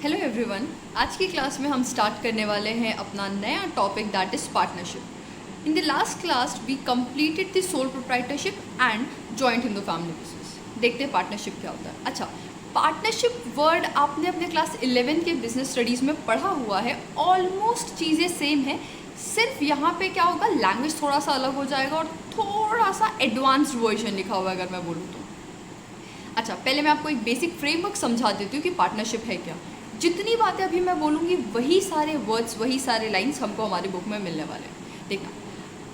Hello everyone, आज की class में हम स्टार्ट करने वाले हैं अपना नया topic that is partnership. In the last class we completed the sole proprietorship and joint in the family business. देखते हैं पार्टनरशिप क्या होता है। अच्छा, पार्टनरशिप वर्ड आपने अपने क्लास 11 के बिजनेस स्टडीज़ में पढ़ा हुआ है। ऑलमोस्ट चीज़ें सेम है, सिर्फ यहाँ पे क्या होगा, लैंग्वेज थोड़ा सा अलग हो जाएगा और थोड़ा सा एडवांस्ड वर्जन लिखा हुआ है अगर मैं बोलूँ तो। अच्छा, पहले मैं आपको एक बेसिक फ्रेमवर्क समझा देती हूँ कि पार्टनरशिप है क्या। जितनी बातें अभी मैं बोलूँगी वही सारे वर्ड्स, वही सारे लाइंस हमको हमारी बुक में मिलने वाले हैं। देखना,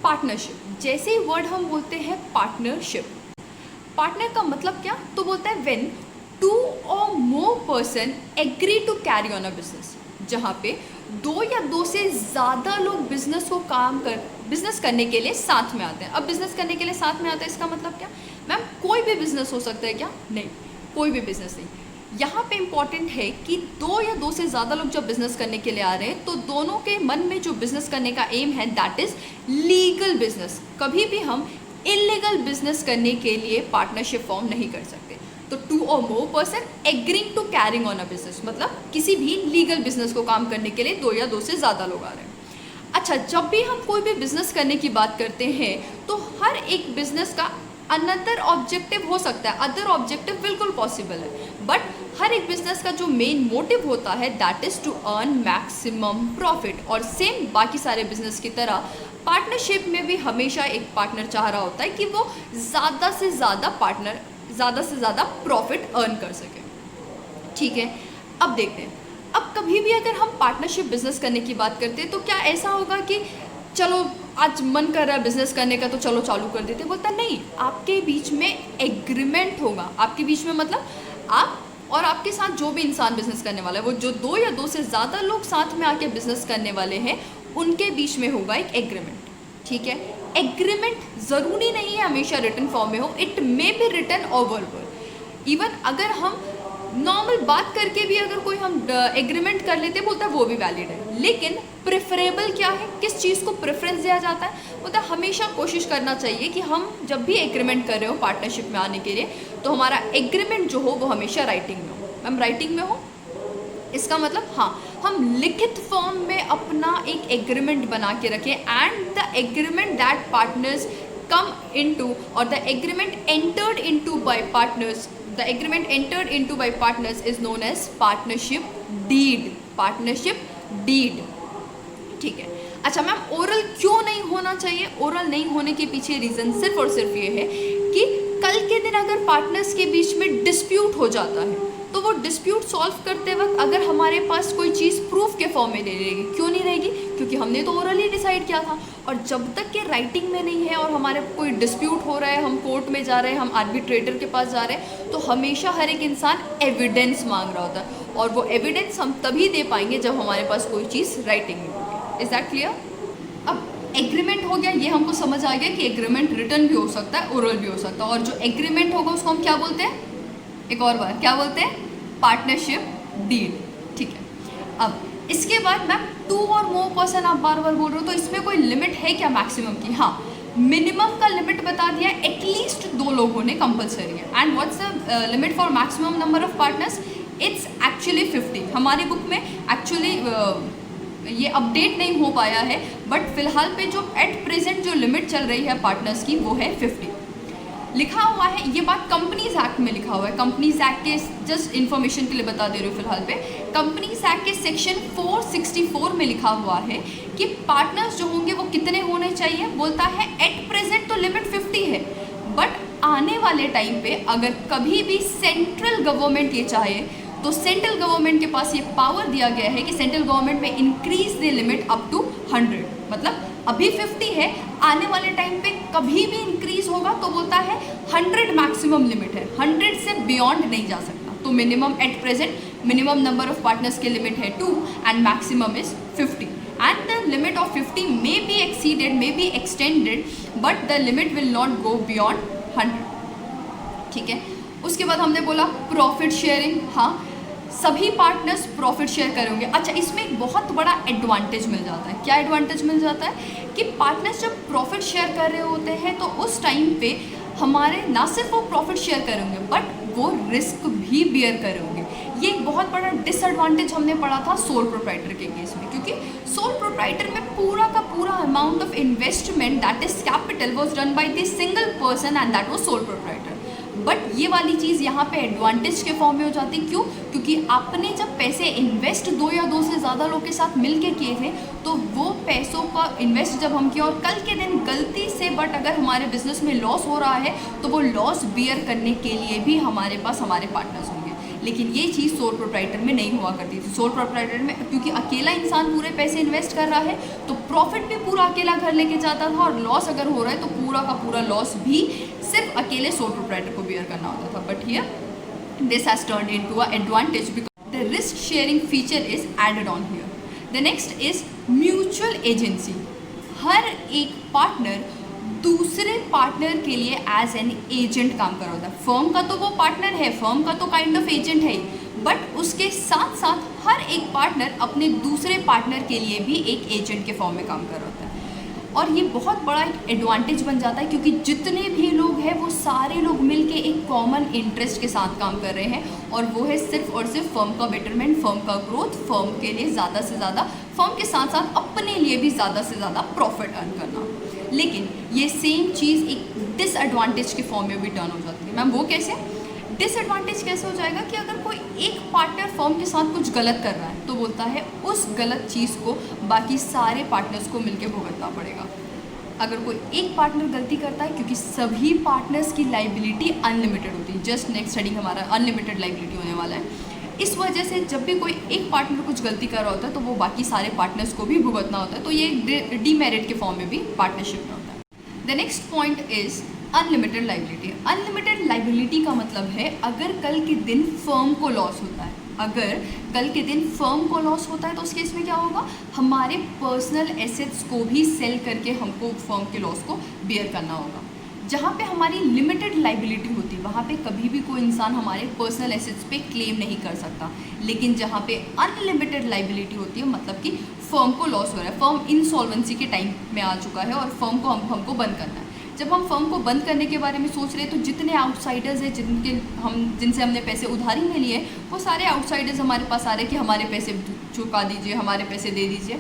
पार्टनरशिप जैसे ही वर्ड हम बोलते हैं पार्टनरशिप, पार्टनर का मतलब क्या, तो बोलता है when two or more person agree to carry on a business. जहाँ पे दो या दो से ज़्यादा लोग बिजनेस करने के लिए साथ में आते हैं। अब बिजनेस करने के लिए साथ में आते हैं, इसका मतलब क्या मैम, कोई भी बिजनेस हो सकता है क्या? नहीं, कोई भी बिजनेस नहीं। यहाँ पे इम्पॉर्टेंट है कि दो या दो से ज़्यादा लोग जब बिजनेस करने के लिए आ रहे हैं तो दोनों के मन में जो बिजनेस करने का एम है दैट इज़ लीगल बिजनेस। कभी भी हम इलीगल बिजनेस करने के लिए पार्टनरशिप फॉर्म नहीं कर सकते। तो two or more person agreeing to carrying on a business, मतलब किसी भी लीगल बिजनेस को काम करने के लिए दो या दो से ज़्यादा लोग आ रहे हैं। अच्छा, जब भी हम कोई भी बिजनेस करने की बात करते हैं तो हर एक बिजनेस का अनदर ऑब्जेक्टिव हो सकता है, अदर ऑब्जेक्टिव बिल्कुल पॉसिबल है, बट हर एक बिजनेस का जो मेन मोटिव होता है that is to earn maximum profit. और सेम बाकी सारे बिजनेस की तरह पार्टनरशिप में भी हमेशा एक पार्टनर चाह रहा होता है कि वो ज़्यादा से ज़्यादा प्रॉफिट अर्न कर सके। ठीक है, अब देखते हैं, अब कभी भी अगर हम पार्टनरशिप बिजनेस करने की बात करते हैं तो क्या ऐसा होगा कि चलो आज मन कर रहा है बिजनेस करने का तो चलो चालू कर देते, बोलता नहीं, आपके बीच में एग्रीमेंट होगा। आपके बीच में मतलब आप और आपके साथ जो भी इंसान बिजनेस करने वाला है, वो जो दो या दो से ज़्यादा लोग साथ में आके बिजनेस करने वाले हैं उनके बीच में होगा एक एग्रीमेंट। ठीक है, एग्रीमेंट ज़रूरी नहीं है हमेशा रिटन फॉर्म में हो, इट मे बी रिटन और वर्बल। इवन अगर हम नॉर्मल बात करके भी अगर कोई हम एग्रीमेंट कर लेते बोलता है वो भी वैलिड है। लेकिन प्रेफरेबल क्या है, किस चीज़ को प्रेफरेंस दिया जाता है, बोलता है हमेशा कोशिश करना चाहिए कि हम जब भी एग्रीमेंट कर रहे हो पार्टनरशिप में आने के लिए तो हमारा एग्रीमेंट जो हो वो हमेशा राइटिंग में हो। मैम राइटिंग में हो, इसका मतलब हाँ, हम लिखित फॉर्म में अपना एक एग्रीमेंट बना के रखें and the agreement that partners come into or the agreement entered into by partners, the agreement entered into by partners is known as partnership deed। partnership deed, ठीक है। अच्छा मैम, ओरल क्यों नहीं होना चाहिए? ओरल नहीं होने के पीछे रीज़न सिर्फ और सिर्फ ये है कि कल के दिन अगर पार्टनर्स के बीच में डिस्प्यूट हो जाता है तो वो डिस्प्यूट सॉल्व करते वक्त अगर हमारे पास कोई चीज़ प्रूफ के फॉर्म में नहीं रहेगी, क्यों नहीं रहेगी? क्योंकि हमने तो ओरली डिसाइड किया था। और जब तक कि राइटिंग में नहीं है और हमारे कोई डिस्प्यूट हो रहा है, हम कोर्ट में जा रहे हैं, हम आर्बिट्रेटर के पास जा रहे हैं, तो हमेशा हर एक इंसान एविडेंस मांग रहा होता है और वो एविडेंस हम तभी दे पाएंगे जब हमारे पास कोई चीज़ राइटिंग में होगी। Is that clear? अब एग्रीमेंट हो गया, ये हमको समझ आ गया कि एग्रीमेंट रिटन भी हो सकता है, ओरल भी हो सकता है। और जो एग्रीमेंट होगा उसको हम क्या बोलते हैं? एक और बार क्या बोलते हैं? Partnership deed. ठीक है, अब इसके बाद ma'am to or more person आप बार बार बोल रहे हो, तो इसमें कोई लिमिट है क्या मैक्सिमम की? हाँ, मिनिमम का लिमिट बता दिया, एटलीस्ट दो लोग होने कंपलसरी है। And what's the limit for maximum number of partners? It's actually 50। हमारी बुक में एक्चुअली ये अपडेट नहीं हो पाया है, बट फिलहाल पे जो एट प्रेजेंट जो लिमिट चल रही है पार्टनर्स की वो है 50। लिखा हुआ है, ये बात कंपनीज एक्ट में लिखा हुआ है। कंपनीज एक्ट के जस्ट इन्फॉर्मेशन के लिए बता दे रही हूँ फिलहाल पे, कंपनीज एक्ट के सेक्शन 464 में लिखा हुआ है कि पार्टनर्स जो होंगे वो कितने होने चाहिए। बोलता है एट प्रेजेंट तो लिमिट 50 है, बट आने वाले टाइम पे अगर कभी भी सेंट्रल गवर्नमेंट ये चाहे तो सेंट्रल गवर्नमेंट के पास ये पावर दिया गया है कि सेंट्रल गवर्नमेंट में increase the limit up to 100। मतलब अभी 50 है, आने वाले टाइम पे कभी भी इंक्रीज होगा तो बोलता है 100 मैक्सिमम लिमिट है, 100 से बियॉन्ड नहीं जा सकता। तो minimum at present minimum number of partners के लिमिट है 2 and maximum is 50 and the limit of 50 may be exceeded, may be extended, but the limit will not go beyond 100। ठीक है, उसके बाद हमने बोला प्रॉफिट शेयरिंग। हाँ, सभी पार्टनर्स प्रॉफिट शेयर करेंगे। अच्छा, इसमें एक बहुत बड़ा एडवांटेज मिल जाता है। क्या एडवांटेज मिल जाता है कि पार्टनर्स जब प्रॉफिट शेयर कर रहे होते हैं तो उस टाइम पे हमारे ना सिर्फ वो प्रॉफिट शेयर करेंगे बट वो रिस्क भी बियर करेंगे। ये एक बहुत बड़ा डिसएडवांटेज हमने पढ़ा था सोल प्रोप्राइटर के केस में, क्योंकि सोल प्रोप्राइटर में पूरा का पूरा amount of investment that is capital was done by the single person and that was sole proprietor. But ये वाली चीज़ यहाँ पे एडवांटेज के फॉर्म में हो जाती। क्यों? क्योंकि आपने जब पैसे इन्वेस्ट दो या दो से ज़्यादा लोग के साथ मिल के किए थे, तो वो पैसों का इन्वेस्ट जब हम किया और कल के दिन गलती से बट अगर हमारे बिजनेस में लॉस हो रहा है तो वो लॉस बियर करने के लिए भी हमारे पास हमारे पार्टनर्स होंगे। लेकिन ये चीज़ सोल प्रोप्राइटर में नहीं हुआ करती थी। सोल प्रोप्राइटर में क्योंकि अकेला इंसान पूरे पैसे इन्वेस्ट कर रहा है तो प्रॉफिट भी पूरा अकेला घर लेके जाता था, और लॉस अगर हो रहा है तो पूरा का पूरा लॉस भी सिर्फ अकेले सोल प्रोप्राइटर को बियर करना होता था। But here this has turned into a advantage because the risk sharing feature is added on here. The next is mutual agency. हर एक पार्टनर दूसरे पार्टनर के लिए एज एन एजेंट काम कर रहा था। फर्म का तो वो पार्टनर है, फर्म का तो काइंड ऑफ एजेंट है, बट उसके साथ साथ हर एक पार्टनर अपने दूसरे पार्टनर के लिए भी एक एजेंट के फॉर्म में काम कर रहा होता है। और ये बहुत बड़ा एक एडवांटेज बन जाता है क्योंकि जितने भी लोग हैं वो सारे लोग मिलके एक कॉमन इंटरेस्ट के साथ काम कर रहे हैं, और वो है सिर्फ और सिर्फ फर्म का बेटरमेंट, फर्म का ग्रोथ, फर्म के लिए ज़्यादा से ज़्यादा, फर्म के साथ साथ अपने लिए भी ज़्यादा से ज़्यादा प्रॉफिट अर्न करना। लेकिन ये सेम चीज़ एक डिसएडवांटेज के फॉर्म में भी टर्न हो जाती है। मैम वो कैसे? डिसएडवांटेज कैसे हो जाएगा कि अगर कोई एक पार्टनर फर्म के साथ कुछ गलत कर रहा है तो बोलता है उस गलत चीज़ को बाकी सारे पार्टनर्स को मिलकर भुगतना पड़ेगा। अगर कोई एक पार्टनर गलती करता है, क्योंकि सभी पार्टनर्स की लाइबिलिटी अनलिमिटेड होती है, जस्ट नेक्स्ट हेडिंग हमारा अनलिमिटेड लाइबिलिटी होने वाला है, इस वजह से जब भी कोई एक पार्टनर कुछ गलती कर रहा होता है तो वो बाकी सारे पार्टनर्स को भी भुगतना होता है। तो ये डीमेरिट के फॉर्म में भी पार्टनरशिप में होता है। The next point is unlimited liability. Unlimited liability का मतलब है अगर कल के दिन फर्म को लॉस होता है, अगर कल के दिन फर्म को लॉस होता है तो उस केस में क्या होगा, हमारे पर्सनल एसेट्स को भी सेल करके हमको फर्म के लॉस को बियर करना होगा। जहाँ पे हमारी लिमिटेड लाइबिलिटी होती है वहाँ पे कभी भी कोई इंसान हमारे पर्सनल एसेट्स पे क्लेम नहीं कर सकता। लेकिन जहाँ पे अनलिमिटेड लाइबिलिटी होती है, मतलब कि फर्म को लॉस हो रहा है, फर्म इंसॉल्वेंसी के टाइम में आ चुका है और फर्म को हमको बंद करना है। जब हम फर्म को बंद करने के बारे में सोच रहे हैं तो जितने आउटसाइडर्स हैं जिनसे हमने पैसे उधारी में लिए, वो सारे आउटसाइडर्स हमारे पास आ रहे हैं कि हमारे पैसे चुका दीजिए, हमारे पैसे दे दीजिए।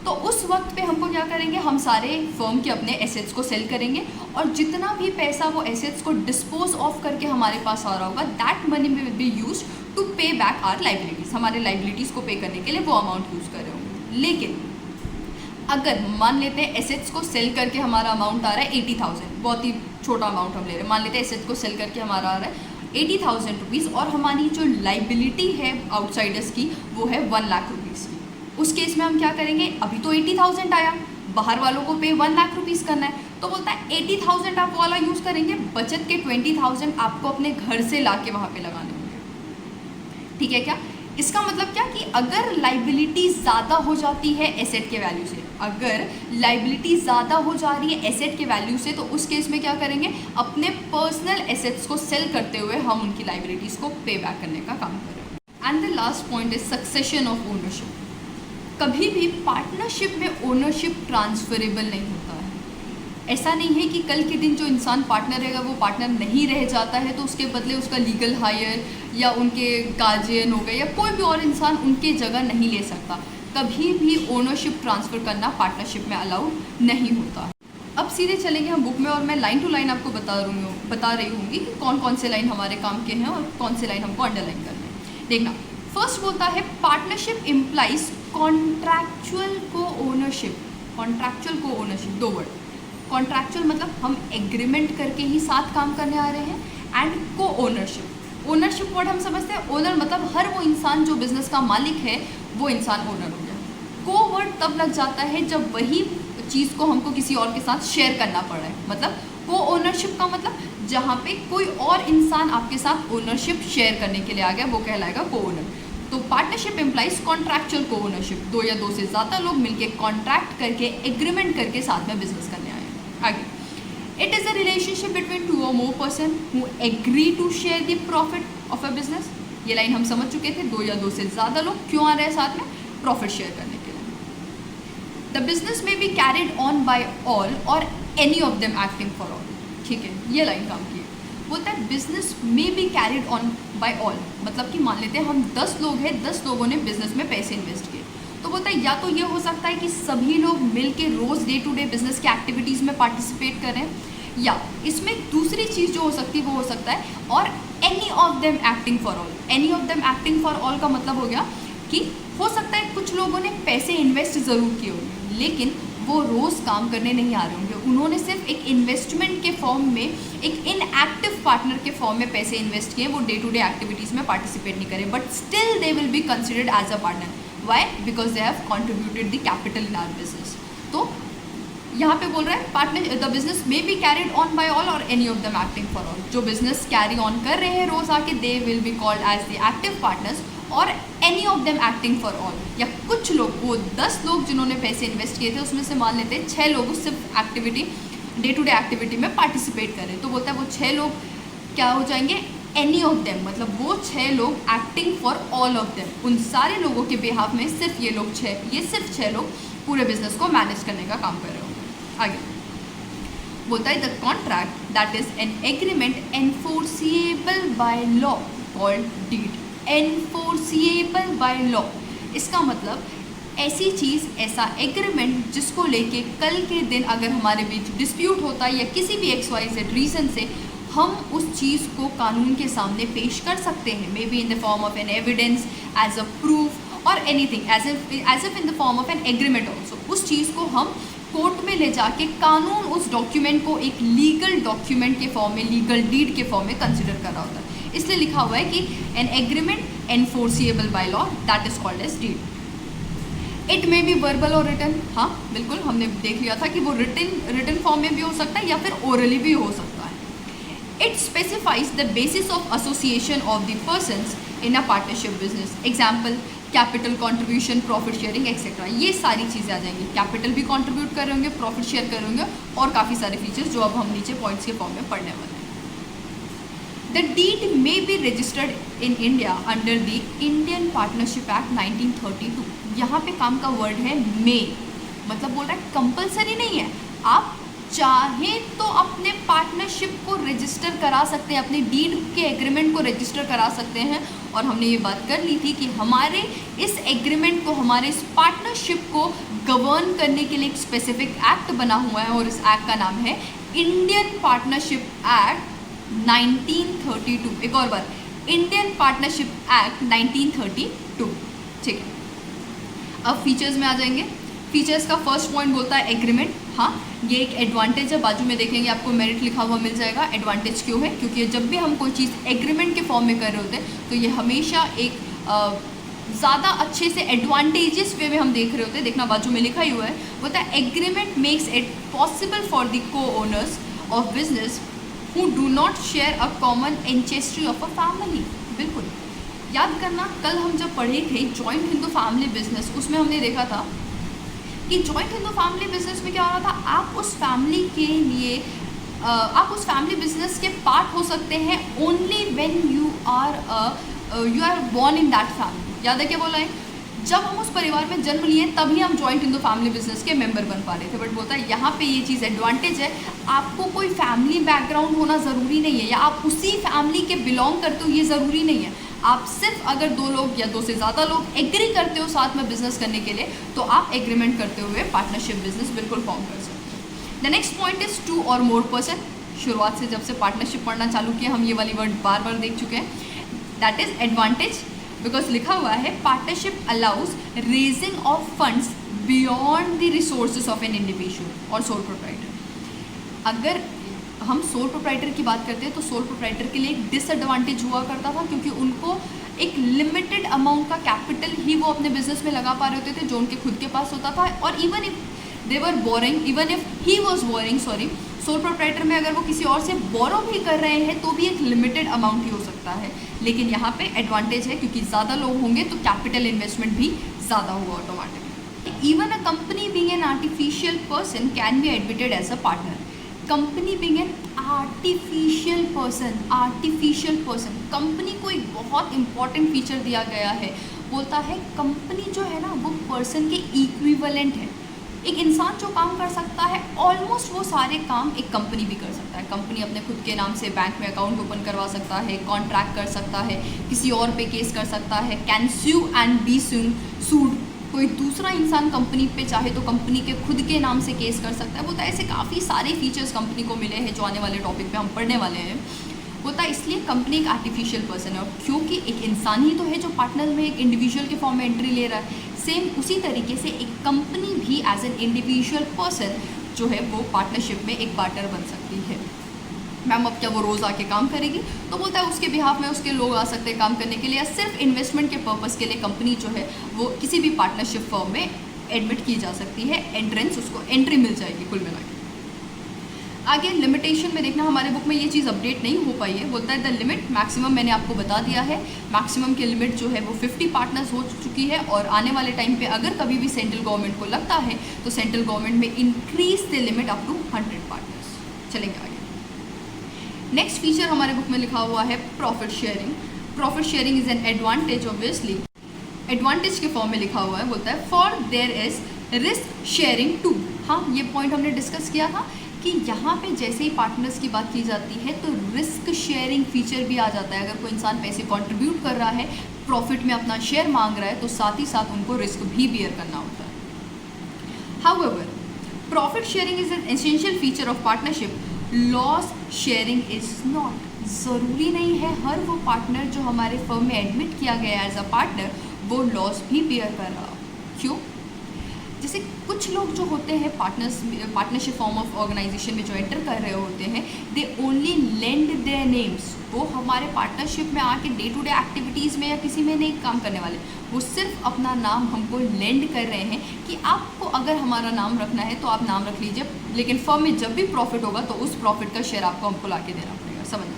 तो उस वक्त पे हमको क्या करेंगे, हम सारे फर्म के अपने एसेट्स को सेल करेंगे और जितना भी पैसा वो एसेट्स को डिस्पोज ऑफ करके हमारे पास आ रहा होगा, that money will be use to pay back our liabilities. हमारे लाइबिलिटीज़ को पे करने के लिए वो अमाउंट यूज़ कर रहे होंगे। लेकिन अगर मान लेते हैं एसेट्स को सेल करके हमारा अमाउंट आ रहा है 80,000, बहुत ही छोटा अमाउंट हम ले रहे हैं, मान लेते हैं एसेट्स को सेल करके हमारा आ रहा है 80,000 रुपीज़ और हमारी जो लाइबिलिटी है आउटसाइडर्स की वो है 1 लाख रुपीज़ की। उस केस में हम क्या करेंगे, अभी तो 80,000 आया, बाहर वालों को पे 1 लाख रुपीज़ करना है, तो बोलता है 80,000 आप वाला यूज़ करेंगे, बचत के 20,000 आपको अपने घर से ला के वहाँ पर लगाने होंगे। ठीक है क्या? इसका मतलब क्या कि अगर लाइबिलिटी ज़्यादा हो जाती है एसेट के वैल्यू से, अगर लाइबिलिटी ज़्यादा हो जा रही है एसेट के वैल्यू से, तो उस केस में क्या करेंगे, अपने पर्सनल एसेट्स को सेल करते हुए हम उनकी लाइबिलिटीज़ को पे बैक करने का काम करें। And the last point is succession of ownership. कभी भी पार्टनरशिप में ओनरशिप ट्रांसफरेबल नहीं होता है। ऐसा नहीं है कि कल के दिन जो इंसान पार्टनर रहेगा वो पार्टनर नहीं रह जाता है तो उसके बदले उसका लीगल हायर या उनके गार्जियन हो गए या कोई भी और इंसान उनके जगह नहीं ले सकता। कभी भी ओनरशिप ट्रांसफ़र करना पार्टनरशिप में अलाउड नहीं होता। अब सीधे चलेंगे हम बुक में और मैं लाइन टू लाइन आपको बता रही होंगी कि कौन कौन से लाइन हमारे काम के हैं और कौन से लाइन हमको अंडरलाइन करने हैं। देखना, फर्स्ट बोलता है पार्टनरशिप इम्प्लाइज कॉन्ट्रैक्चुअल को ओनरशिप। कॉन्ट्रैक्चुअल को ओनरशिप, दो वर्ड। कॉन्ट्रैक्चुअल मतलब हम एग्रीमेंट करके ही साथ काम करने आ रहे हैं, एंड को ओनरशिप। ओनरशिप वर्ड हम समझते हैं, ओनर मतलब हर वो इंसान जो बिजनेस का मालिक है वो इंसान ओनर हो गया। को वर्ड तब लग जाता है जब वही चीज़ को हमको किसी और के साथ शेयर करना पड़ा है। मतलब को ओनरशिप का मतलब जहाँ पे कोई और इंसान आपके साथ ओनरशिप शेयर करने के लिए आ गया वो कहलाएगा को ओनर। तो पार्टनरशिप इम्प्लाइज कॉन्ट्रैक्चुअल को ओनरशिप, दो या दो से ज़्यादा लोग मिलके कॉन्ट्रैक्ट करके एग्रीमेंट करके साथ में बिजनेस करने आए। आगे, it is a relationship between 2 or more person who agree to share the profit of a business। ये लाइन हम समझ चुके थे, दो या दो से ज़्यादा लोग क्यों आ रहे हैं साथ में, प्रॉफिट शेयर करने के लिए। द बिजनेस में be carried on by all or any of them acting for all. ठीक है, ये लाइन काम की है। बोलता है बिजनेस में be carried on by all, मतलब कि मान लेते हैं हम 10 लोग हैं, 10 लोगों ने बिजनेस में पैसे इन्वेस्ट किए, तो बोलता है या तो ये हो सकता है कि सभी लोग मिल के रोज़ डे टू डे बिजनेस के एक्टिविटीज़ में पार्टिसिपेट करें, या इसमें दूसरी चीज़ जो हो सकती है वो हो सकता है और any of them acting for all. Any of them acting for all का मतलब हो गया कि हो सकता है कुछ लोगों ने पैसे इन्वेस्ट ज़रूर किए होंगे लेकिन वो रोज़ काम करने नहीं आ रहे होंगे, उन्होंने सिर्फ एक इन्वेस्टमेंट के फॉर्म में, एक इनएक्टिव पार्टनर के फॉर्म में पैसे इन्वेस्ट किए, वो डे टू डे एक्टिविटीज़ में पार्टिसिपेट नहीं करें, but still they will be considered as a partner. Why? Because they have contributed the capital in our business. तो यहाँ पे बोल रहा है partner the business may be carried on by all or any of them acting for all. जो business carry on कर रहे हैं रोज़ आके, they will be called as the active partners, और any of them acting for all, या कुछ लोग, वो 10 लोग जिन्होंने पैसे इन्वेस्ट किए थे उसमें से मान लेते हैं 6 लोग सिर्फ activity, day to day activity में पार्टिसिपेट करें, तो बोलता है वो 6 लोग क्या हो जाएंगे, एनी ऑफ देम, मतलब वो 6 लोग acting for all of them, उन सारे लोगों के बिहाफ में सिर्फ ये लोग 6, ये सिर्फ 6 लोग पूरे बिजनेस को मैनेज करने का काम कर रहे होंगे। आगे बोलता है the contract that is an agreement enforceable by law called deed. Enforceable by law, इसका मतलब ऐसी चीज़, ऐसा एग्रीमेंट जिसको लेके कल के दिन अगर हमारे बीच डिस्प्यूट होता है या किसी भी XYZ रीज़न से हम उस चीज़ को कानून के सामने पेश कर सकते हैं, may be in the form of an evidence, as a proof or anything, as if in the form of an agreement also. उस चीज़ को हम कोर्ट में ले जाके कानून उस डॉक्यूमेंट को एक लीगल डॉक्यूमेंट के फॉर्म में, लीगल डीड के फॉर्म में कंसिडर कर रहा होता है, इसलिए लिखा हुआ है कि an agreement enforceable by law that is called as deed. It may be verbal और रिटन, हाँ बिल्कुल हमने देख लिया था कि वो रिटन फॉर्म में भी हो सकता है या फिर ओरली भी हो सकता है। It specifies the basis of association of the persons in a partnership business, example capital contribution, profit sharing etcetera, ये सारी चीज़ें आ जाएंगी। कैपिटल भी कॉन्ट्रीब्यूट कर रहे होंगे, प्रॉफिट शेयर कर रहे होंगे और काफ़ी सारे फीचर्स जो अब हम नीचे पॉइंट्स के फॉर्म में पढ़ने वाले हैं। The deed may be registered in India under the Indian Partnership Act 1932। यहाँ पे काम का वर्ड है may, मतलब बोल रहा है कंपलसरी नहीं है, आप चाहें तो अपने पार्टनरशिप को रजिस्टर करा सकते हैं, अपने डीड के एग्रीमेंट को रजिस्टर करा सकते हैं। और हमने ये बात कर ली थी कि हमारे इस एग्रीमेंट को, हमारे इस पार्टनरशिप को गवर्न करने के लिए एक स्पेसिफिक एक्ट बना हुआ है और इस एक्ट का नाम है इंडियन पार्टनरशिप एक्ट 1932। एक और बार, इंडियन पार्टनरशिप एक्ट 1932। ठीक है, अब फीचर्स में आ जाएंगे। फीचर्स का फर्स्ट पॉइंट बोलता है एग्रीमेंट। हाँ, ये एक एडवांटेज है, बाजू में देखेंगे आपको मेरिट लिखा हुआ मिल जाएगा। एडवांटेज क्यों है? क्योंकि जब भी हम कोई चीज़ एग्रीमेंट के फॉर्म में कर रहे होते हैं तो ये हमेशा एक ज़्यादा अच्छे से एडवांटेजेस वे में हम देख रहे होते हैं। देखना बाजू में लिखा ही हुआ है, बोलता है agreement makes it possible for the co owners of business who do not share a common ancestry of a family। बिल्कुल याद करना, कल हम जब पढ़े थे जॉइंट हिंदू फैमिली बिजनेस, उसमें हमने देखा था कि जॉइंट हिंदू फैमिली बिजनेस में क्या हो रहा था, आप उस फैमिली के लिए आप उस फैमिली बिजनेस के पार्ट हो सकते हैं only when you are born in that family. याद है क्या बोला है? जब हम उस परिवार में जन्म लिए तभी हम जॉइंट हिंदू फैमिली बिजनेस के मेंबर बन पा रहे थे। बट बोलता है यहाँ पे ये चीज़ एडवांटेज है, आपको कोई फैमिली बैकग्राउंड होना ज़रूरी नहीं है या आप उसी फैमिली के बिलोंग करते हो ये ज़रूरी नहीं है। आप सिर्फ अगर 2 लोग या 2 से ज़्यादा लोग एग्री करते हो साथ में बिजनेस करने के लिए तो आप एग्रीमेंट करते हुए पार्टनरशिप बिजनेस बिल्कुल फॉर्म कर सकते हो। द नेक्स्ट पॉइंट इज 2 और मोर पर्सन। शुरुआत से जब से पार्टनरशिप पढ़ना चालू किया हम ये वाली वर्ड बार बार देख चुके हैं। दैट इज़ एडवांटेज, बिकॉज लिखा हुआ है partnership allows raising of funds beyond the resources of an individual और सोल प्रोप्राइटर। अगर हम सोल प्रोप्राइटर की बात करते हैं तो सोल प्रोप्राइटर के लिए एक डिसएडवांटेज हुआ करता था क्योंकि उनको एक लिमिटेड अमाउंट का कैपिटल ही वो अपने बिजनेस में लगा पा रहे होते थे जो उनके खुद के पास होता था। और even if they were boring, even if he was boring, sorry, sole proprietor में अगर वो किसी और से बोरो भी कर रहे हैं तो भी एक लिमिटेड अमाउंट ही हो सकता है। लेकिन यहाँ पे एडवांटेज है क्योंकि ज़्यादा लोग होंगे तो कैपिटल इन्वेस्टमेंट भी ज़्यादा होगा automatically. Even a company being an artificial person can be admitted as a partner. Company being an artificial person, company को एक बहुत इंपॉर्टेंट फीचर दिया गया है, बोलता है कंपनी जो है ना वो पर्सन के इक्विवेलेंट है। एक इंसान जो काम कर सकता है ऑलमोस्ट वो सारे काम एक कंपनी भी कर सकता है। कंपनी अपने खुद के नाम से बैंक में अकाउंट ओपन करवा सकता है, कॉन्ट्रैक्ट कर सकता है, किसी और पे केस कर सकता है, कैन स्यू एंड बी सूड। कोई दूसरा इंसान कंपनी पे चाहे तो कंपनी के खुद के नाम से केस कर सकता है। बोलता है ऐसे काफ़ी सारे फीचर्स कंपनी को मिले हैं जो आने वाले टॉपिक पे हम पढ़ने वाले हैं। होता है इसलिए कंपनी एक आर्टिफिशियल पर्सन है, और क्योंकि एक इंसान ही तो है जो पार्टनर में एक इंडिविजुअल के फॉर्म में एंट्री ले रहा है, सेम उसी तरीके से एक कंपनी भी एज एन इंडिविजुअल पर्सन जो है वो पार्टनरशिप में एक पार्टनर बन सकती है। मैम अब क्या वो रोज़ आके काम करेगी? तो बोलता है उसके बिहाफ में उसके लोग आ सकते हैं काम करने के लिए, या सिर्फ इन्वेस्टमेंट के पर्पज़ के लिए कंपनी जो है वो किसी भी पार्टनरशिप फर्म में एडमिट की जा सकती है, एंट्रेंस उसको एंट्री मिल जाएगी कुल मिला के। आगे लिमिटेशन में देखना, हमारे बुक में ये चीज़ अपडेट नहीं हो पाई है। बोलता है द लिमिट मैक्सिमम मैंने आपको बता दिया है, मैक्सिमम की लिमिट जो है वो 50 पार्टनर्स हो चुकी है, और आने वाले टाइम पे अगर कभी भी सेंट्रल गवर्नमेंट को लगता है तो सेंट्रल गवर्नमेंट में increase the limit up to 100 partners. चलेंगे आगे। नेक्स्ट फीचर हमारे बुक में लिखा हुआ है profit sharing. Profit sharing is an advantage, obviously advantage के फॉर्म में लिखा हुआ है। बोलता है for there is risk sharing too. हाँ, ये पॉइंट हमने डिस्कस किया था कि यहाँ पे जैसे ही पार्टनर्स की बात की जाती है तो रिस्क शेयरिंग फीचर भी आ जाता है। अगर कोई इंसान पैसे कंट्रीब्यूट कर रहा है, प्रॉफिट में अपना शेयर मांग रहा है, तो साथ ही साथ उनको रिस्क भी बियर करना होता है। However profit sharing is an essential feature of partnership, loss sharing is not. ज़रूरी नहीं है हर वो पार्टनर जो हमारे फर्म में एडमिट किया गया एज अ पार्टनर वो लॉस भी बियर कर रहा। क्यों? जैसे कुछ लोग जो होते हैं पार्टनरशिप फॉर्म ऑफ ऑर्गेनाइजेशन में जो एंटर कर रहे होते हैं, they only lend their names. वो हमारे पार्टनरशिप में आके डे टू डे एक्टिविटीज़ में या किसी में नहीं काम करने वाले, वो सिर्फ अपना नाम हमको लेंड कर रहे हैं कि आपको अगर हमारा नाम रखना है तो आप नाम रख लीजिए, लेकिन फर्म में जब भी प्रॉफिट होगा तो उस प्रॉफिट का शेयर आपको हमको ला के देना पड़ेगा। समझना,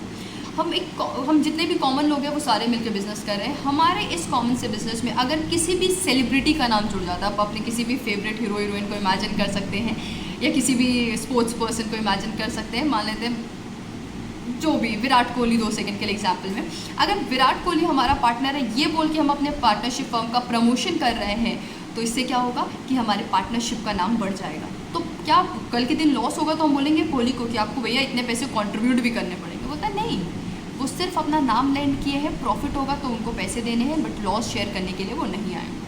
हम जितने भी कॉमन लोग हैं वो सारे मिलकर बिजनेस कर रहे हैं। हमारे इस कॉमन से बिजनेस में अगर किसी भी सेलिब्रिटी का नाम जुड़ जाता है, आप अपने किसी भी फेवरेट हीरो हीरोइन को इमेजिन कर सकते हैं, या किसी भी स्पोर्ट्स पर्सन को इमेजिन कर सकते हैं। मान लेते हैं जो भी विराट कोहली, 2 सेकंड के लिए एग्जाम्पल में, अगर विराट कोहली हमारा पार्टनर है, ये बोल के हम अपने पार्टनरशिप फर्म का प्रमोशन कर रहे हैं, तो इससे क्या होगा कि हमारे पार्टनरशिप का नाम बढ़ जाएगा। तो क्या कल के दिन लॉस होगा तो हम बोलेंगे कोहली को कि आपको भैया इतने पैसे कॉन्ट्रीब्यूट भी करने पड़ेंगे? बोलता है नहीं, वो सिर्फ अपना नाम लैंड किए हैं, प्रॉफिट होगा तो उनको पैसे देने हैं, बट लॉस शेयर करने के लिए वो नहीं आएंगे।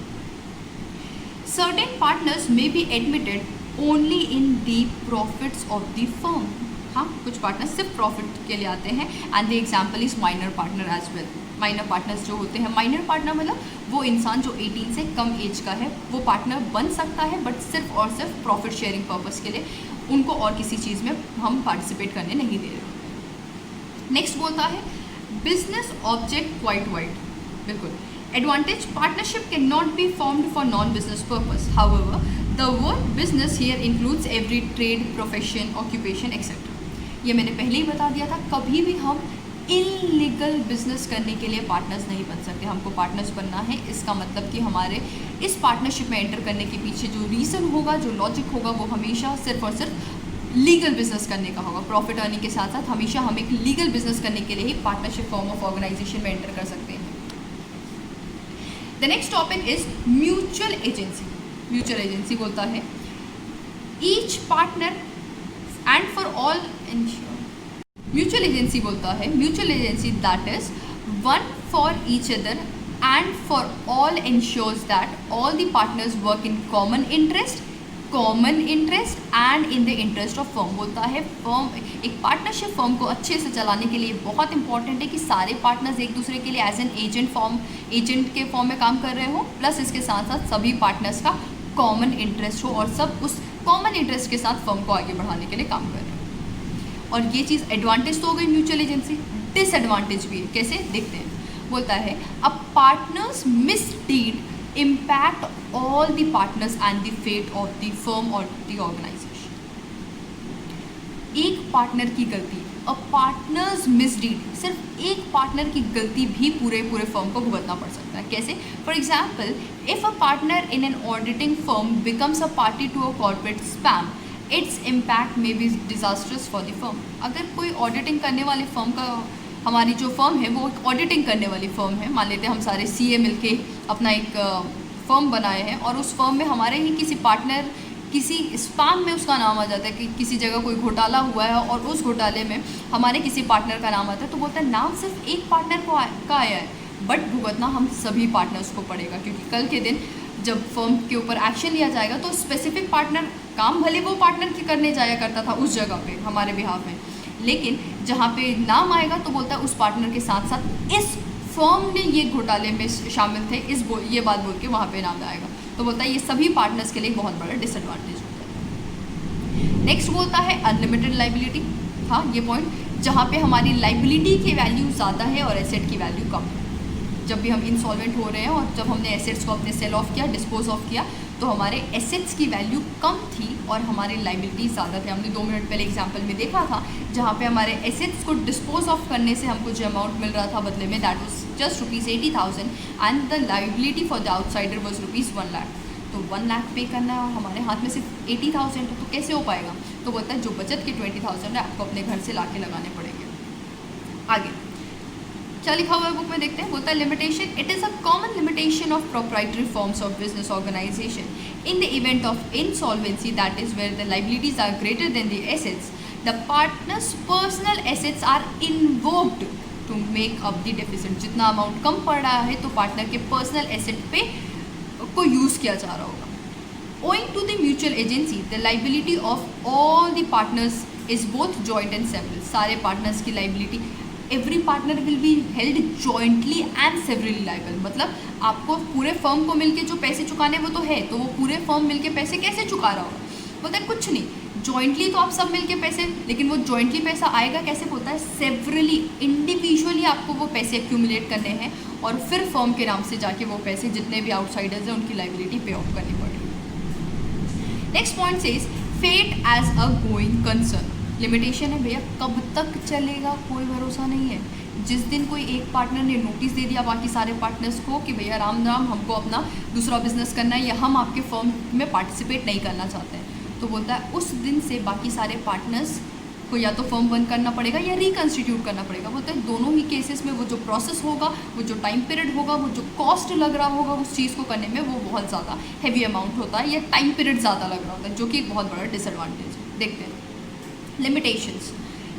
Certain partners may be admitted only in the profits of the firm. हाँ, कुछ पार्टनर्स सिर्फ प्रॉफिट के लिए आते हैं, and the example is minor partner as well. Minor partners जो होते हैं, माइनर पार्टनर मतलब वो इंसान जो 18 से कम एज का है, वो पार्टनर बन सकता है, बट सिर्फ और सिर्फ प्रॉफिट शेयरिंग पर्पज़ के लिए, उनको और किसी चीज़ में हम पार्टिसिपेट करने नहीं दे रहे। नेक्स्ट बोलता है बिजनेस ऑब्जेक्ट क्वाइट वाइड। बिल्कुल advantage, partnership can not be formed for non business purpose. However the word business here includes every trade, profession, occupation etcetera. ये मैंने पहले ही बता दिया था, कभी भी हम इलीगल बिजनेस करने के लिए पार्टनर्स नहीं बन सकते। हमको पार्टनर्स बनना है, इसका मतलब कि हमारे इस पार्टनरशिप में एंटर करने के पीछे जो रीज़न होगा, जो लॉजिक होगा, वो हमेशा सिर्फ और सिर्फ लीगल बिजनेस करने का होगा। प्रॉफिट अर्निंग के साथ साथ हमेशा हम एक लीगल बिजनेस करने के लिए ही पार्टनरशिप फॉर्म ऑफ ऑर्गेनाइजेशन में एंटर कर सकते हैं। The next topic is mutual agency. Mutual agency बोलता है each partner and for all insure. Mutual agency बोलता है mutual agency that is one for each other and for all insures that all the partners work in common interest and in the interest of firm. बोलता है firm, एक partnership firm को अच्छे से चलाने के लिए बहुत इंपॉर्टेंट है कि सारे पार्टनर्स एक दूसरे के लिए एज एन एजेंट के फॉर्म में काम कर रहे हो, प्लस इसके साथ साथ सभी पार्टनर्स का कॉमन इंटरेस्ट हो, और सब उस कॉमन इंटरेस्ट के साथ फर्म को आगे बढ़ाने के लिए काम कर रहे हो। और ये चीज़ एडवांटेज तो हो गई म्यूचुअल एजेंसी, डिसएडवांटेज भी है। कैसे देखते हैं। बोलता है अ partners मिसडीड impact all the partners and the fate of the firm or the organization। एक पार्टनर की गलती, अ पार्टनर्स मिसडीड, सिर्फ एक पार्टनर की गलती भी पूरे फर्म को भुगतना पड़ सकता है। कैसे? For example, if a partner in an auditing firm becomes a party to a corporate spam, its impact may be disasters for the firm. अगर कोई ऑडिटिंग करने वाली फर्म का, हमारी जो फर्म है वो ऑडिटिंग करने वाली फर्म है, मान लेते हैं हम सारे सीए मिलके अपना एक फर्म बनाए हैं, और उस फर्म में हमारे ही किसी पार्टनर किसी स्पैम में उसका नाम आ जाता है कि किसी जगह कोई घोटाला हुआ है और उस घोटाले में हमारे किसी पार्टनर का नाम आता है, तो बोलता है नाम सिर्फ एक पार्टनर का आया है बट भुगतना हम सभी पार्टनर्स को पड़ेगा, क्योंकि कल के दिन जब फर्म के ऊपर एक्शन लिया जाएगा तो स्पेसिफिक पार्टनर काम भले वो पार्टनर की करने जाया करता था उस जगह पे हमारे बिहाफ में, लेकिन जहाँ पे नाम आएगा तो बोलता है उस पार्टनर के साथ साथ इस फर्म ने ये घोटाले में शामिल थे, ये बात बोल के वहाँ पे नाम आएगा। तो बोलता है ये सभी पार्टनर्स के लिए बहुत बड़ा डिसएडवांटेज होता है। नेक्स्ट बोलता है अनलिमिटेड लाइबिलिटी। हाँ, ये पॉइंट जहाँ पे हमारी लाइबिलिटी की वैल्यू ज़्यादा है और एसेट की वैल्यू कम है। जब भी हम इंसॉल्वेंट हो रहे हैं और जब हमने एसेट्स को अपने सेल ऑफ किया, डिस्पोज ऑफ किया, तो हमारे एसेट्स की वैल्यू कम थी और हमारे लाइबिलिटी ज़्यादा थे। हमने 2 मिनट पहले एग्जांपल में देखा था जहाँ पे हमारे एसेट्स को डिस्पोज ऑफ करने से हमको जो अमाउंट मिल रहा था बदले में, that was just ₹80,000 and the liability for the outsider was ₹1 lakh. तो 1 लाख पे करना है और हमारे हाथ में सिर्फ 80,000 है, तो कैसे हो पाएगा? तो बोलता है जो बचत के 20,000 है आपको अपने घर से ला के लगाने पड़ेंगे। आगे क्या लिखा हुआ है बुक में देखते हैं। बोलता है limitation, it is a common limitation of proprietary forms of business organisation in the event of insolvency, that is where the liabilities are greater than the assets, the partners personal assets are invoked to make up the deficit. जितना amount कम पड़ रहा है तो partner के personal asset पे को use किया जा रहा होगा। Owing to the mutual agency, the liability of all the partners is both joint and several। सारे पार्टनर्स की liability, every partner will be held jointly and severally liable. मतलब आपको पूरे फर्म को मिलके जो पैसे चुकाने वो तो है, तो वो पूरे फर्म मिलके पैसे कैसे चुका रहा होगा? बोलता है कुछ नहीं, जॉइंटली तो आप सब मिलके पैसे, लेकिन वो जॉइंटली पैसा आएगा कैसे? बोलता है सेवरली, इंडिविजुअली आपको वो पैसे एक्यूमुलेट करने हैं और फिर फर्म के नाम से जाके वो पैसे जितने भी आउटसाइडर्स हैं उनकी लाइबिलिटी पे ऑफ करनी पड़ेगी। Next point says fate as a going concern. Limitation है भैया, कब तक चलेगा कोई भरोसा नहीं है। जिस दिन कोई एक पार्टनर ने नोटिस दे दिया बाकी सारे पार्टनर्स को कि भैया राम राम हमको अपना दूसरा बिजनेस करना है या हम आपके फर्म में पार्टिसिपेट नहीं करना चाहते हैं, तो बोलता है उस दिन से बाकी सारे पार्टनर्स को या तो फर्म बंद करना पड़ेगा या रिकन्स्टिट्यूट करना पड़ेगा। बोलता है दोनों ही केसेस में वो जो प्रोसेस होगा, वो जो टाइम पीरियड होगा, वो जो कॉस्ट लग रहा होगा उस चीज़ को करने में, वो बहुत ज़्यादा हैवी अमाउंट होता है या टाइम पीरियड ज़्यादा लग रहा होता है, जो कि एक बहुत बड़ा डिसएडवांटेज है। देखते हैं limitations.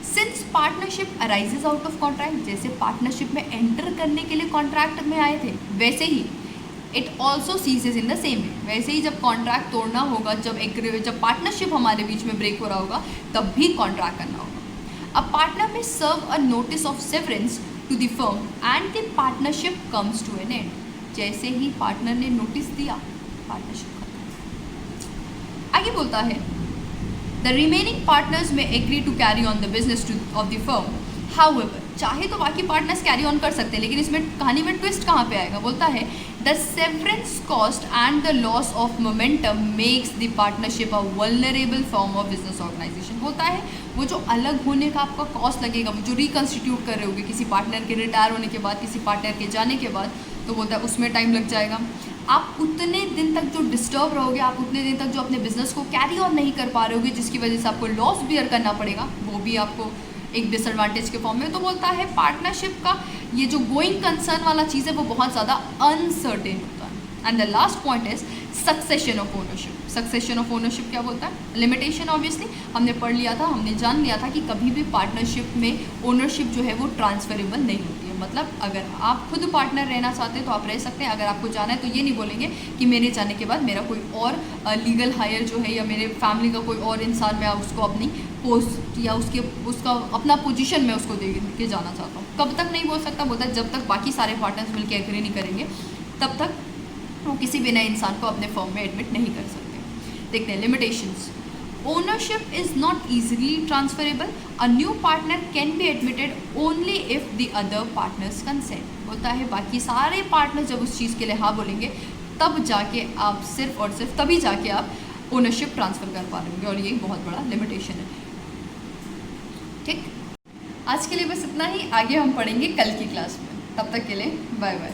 Since partnership arises out of contract, जैसे पार्टनरशिप में एंटर करने के लिए कॉन्ट्रैक्ट में आए थे, वैसे ही it also ceases in the same way, वैसे ही जब कॉन्ट्रैक्ट तोड़ना होगा, जब पार्टनरशिप हमारे बीच में ब्रेक हो रहा होगा तब भी कॉन्ट्रैक्ट करना होगा। A partner may serve a notice of severance to the firm and the partnership comes to an end. जैसे ही पार्टनर ने नोटिस दिया, पार्टनरशिप खत्म। आगे बोलता है The remaining partners may agree to carry on the business of the firm. However, चाहे तो बाकी पार्टनर्स कैरी ऑन कर सकते हैं, लेकिन इसमें कहानी में ट्विस्ट कहाँ पे आएगा? बोलता है the severance cost and the loss of momentum makes the partnership a vulnerable form of business organisation. बोलता है वो जो अलग होने का आपका कॉस्ट लगेगा, वो जो रिकन्स्टिट्यूट कर रहे होगे किसी पार्टनर के रिटायर होने के बाद, किसी पार्टनर के जाने के बाद, तो बोलता है उसमें टाइम लग जाएगा। आप उतने दिन तक जो डिस्टर्ब रहोगे, आप उतने दिन तक जो अपने बिजनेस को कैरी ऑन नहीं कर पा रहे होगे, जिसकी वजह से आपको लॉस बियर करना पड़ेगा, वो भी आपको एक डिसएडवांटेज के फॉर्म में। तो बोलता है पार्टनरशिप का ये जो गोइंग कंसर्न वाला चीज़ है वो बहुत ज़्यादा अनसर्टेन होता है। And the last point is succession of ownership. Succession of ownership क्या बोलता है? लिमिटेशन ऑब्वियसली हमने पढ़ लिया था, हमने जान लिया था कि कभी भी पार्टनरशिप में ओनरशिप जो है वो ट्रांसफरेबल नहीं होती है। मतलब अगर आप खुद पार्टनर रहना चाहते हैं तो आप रह सकते हैं, अगर आपको जाना है तो ये नहीं बोलेंगे कि मेरे जाने के बाद मेरा कोई और लीगल हायर जो है या मेरे फैमिली का कोई और इंसान मैं उसको अपनी पोस्ट या उसका अपना पोजीशन में उसको दे के जाना चाहता हूँ। कब तक नहीं बोल सकता? बोलता है जब तक बाकी सारे पार्टनर्स मिलकर एग्री नहीं करेंगे तब तक वो किसी भी नए इंसान को अपने फर्म में एडमिट नहीं कर सकते। देखते हैं limitations. Ownership is not easily transferable, a new partner can be admitted only if the other partners consent. होता है बाकी सारे पार्टनर जब उस चीज़ के लिए हाँ बोलेंगे तब जाके आप सिर्फ और सिर्फ तभी जाके आप ओनरशिप ट्रांसफ़र कर पा रहे होंगे, और ये बहुत बड़ा लिमिटेशन है। ठीक, आज के लिए बस इतना ही, आगे हम पढ़ेंगे कल की क्लास में। तब तक के लिए बाय बाय।